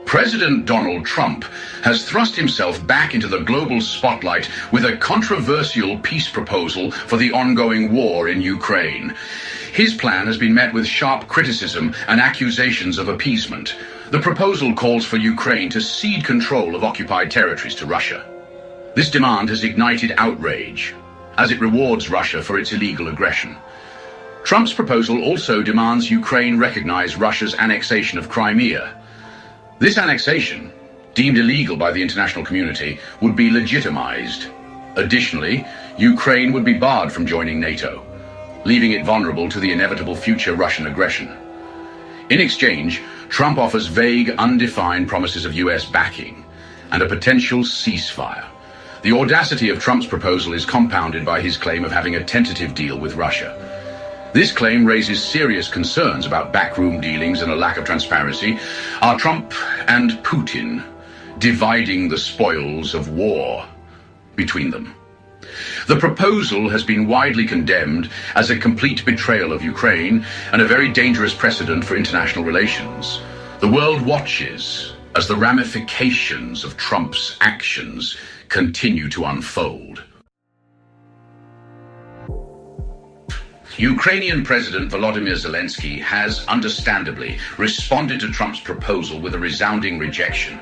President Donald Trump has thrust himself back into the global spotlight with a controversial peace proposal for the ongoing war in Ukraine. His plan has been met with sharp criticism and accusations of appeasement. The proposal calls for Ukraine to cede control of occupied territories to Russia. This demand has ignited outrage, as it rewards Russia for its illegal aggression. Trump's proposal also demands Ukraine recognize Russia's annexation of Crimea. This annexation, deemed illegal by the international community, would be legitimized. Additionally, Ukraine would be barred from joining NATO, leaving it vulnerable to the inevitable future Russian aggression. In exchange, Trump offers vague, undefined promises of US backing and a potential ceasefire. The audacity of Trump's proposal is compounded by his claim of having a tentative deal with Russia. This claim raises serious concerns about backroom dealings and a lack of transparency. Are Trump and Putin dividing the spoils of war between them? The proposal has been widely condemned as a complete betrayal of Ukraine and a very dangerous precedent for international relations. The world watches as the ramifications of Trump's actions continue to unfold. Ukrainian President Volodymyr Zelensky has, understandably, responded to Trump's proposal with a resounding rejection.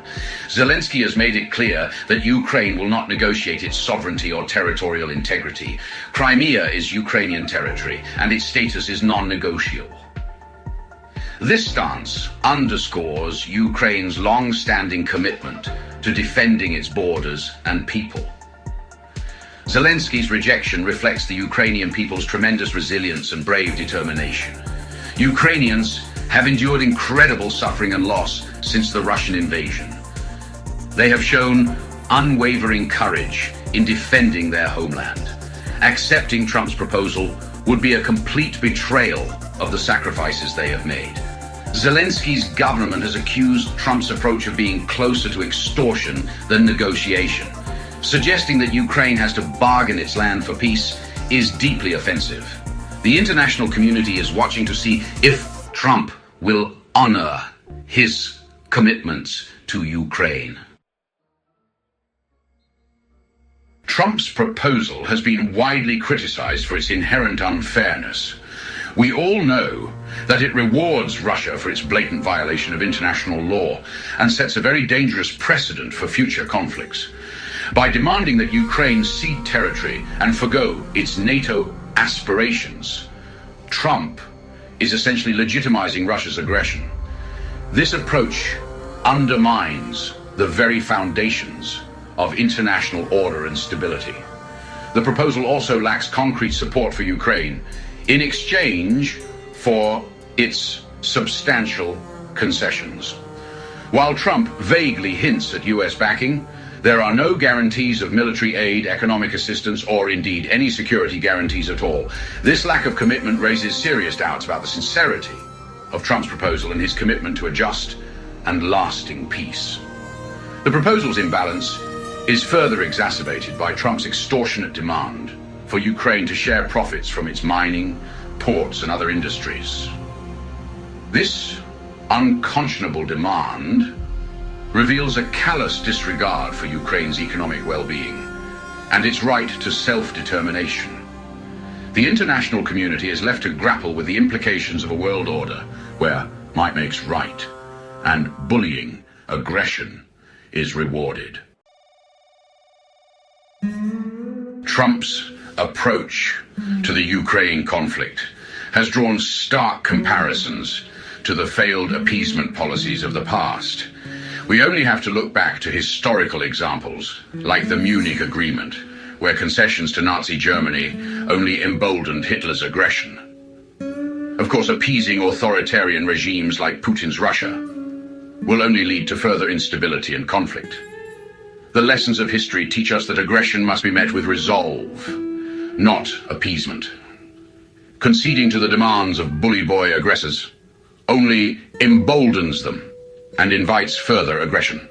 Zelensky has made it clear that Ukraine will not negotiate its sovereignty or territorial integrity. Crimea is Ukrainian territory, and its status is non-negotiable. This stance underscores Ukraine's long-standing commitment to defending its borders and people. Zelensky's rejection reflects the Ukrainian people's tremendous resilience and brave determination. Ukrainians have endured incredible suffering and loss since the Russian invasion. They have shown unwavering courage in defending their homeland. Accepting Trump's proposal would be a complete betrayal of the sacrifices they have made. Zelensky's government has accused Trump's approach of being closer to extortion than negotiation. Suggesting that Ukraine has to bargain its land for peace is deeply offensive. The international community is watching to see if Trump will honor his commitments to Ukraine. Trump's proposal has been widely criticized for its inherent unfairness. We all know that it rewards Russia for its blatant violation of international law and sets a very dangerous precedent for future conflicts. By demanding that Ukraine cede territory and forgo its NATO aspirations, Trump is essentially legitimizing Russia's aggression. This approach undermines the very foundations of international order and stability. The proposal also lacks concrete support for Ukraine in exchange for its substantial concessions. While Trump vaguely hints at US backing, there are no guarantees of military aid, economic assistance, or indeed any security guarantees at all. This lack of commitment raises serious doubts about the sincerity of Trump's proposal and his commitment to a just and lasting peace. The proposal's imbalance is further exacerbated by Trump's extortionate demand for Ukraine to share profits from its mining, ports, and other industries. This unconscionable demand reveals a callous disregard for Ukraine's economic well-being and its right to self-determination. The international community is left to grapple with the implications of a world order where might makes right and bullying, aggression, is rewarded. Trump's approach to the Ukraine conflict has drawn stark comparisons to the failed appeasement policies of the past. We only have to look back to historical examples, like the Munich Agreement, where concessions to Nazi Germany only emboldened Hitler's aggression. Of course, appeasing authoritarian regimes like Putin's Russia will only lead to further instability and conflict. The lessons of history teach us that aggression must be met with resolve, not appeasement. Conceding to the demands of bully boy aggressors only emboldens them and invites further aggression.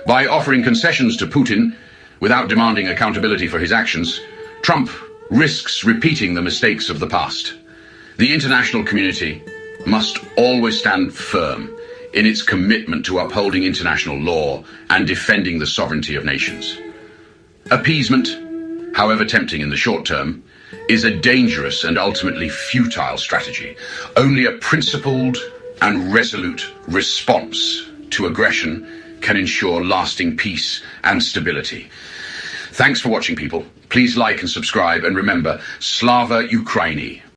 By offering concessions to Putin without demanding accountability for his actions, Trump risks repeating the mistakes of the past. The international community must always stand firm in its commitment to upholding international law and defending the sovereignty of nations. Appeasement, however tempting in the short term, is a dangerous and ultimately futile strategy. Only a principled and resolute response to aggression can ensure lasting peace and stability. Thanks for watching, people. Please like and subscribe, and remember, Slava Ukraini.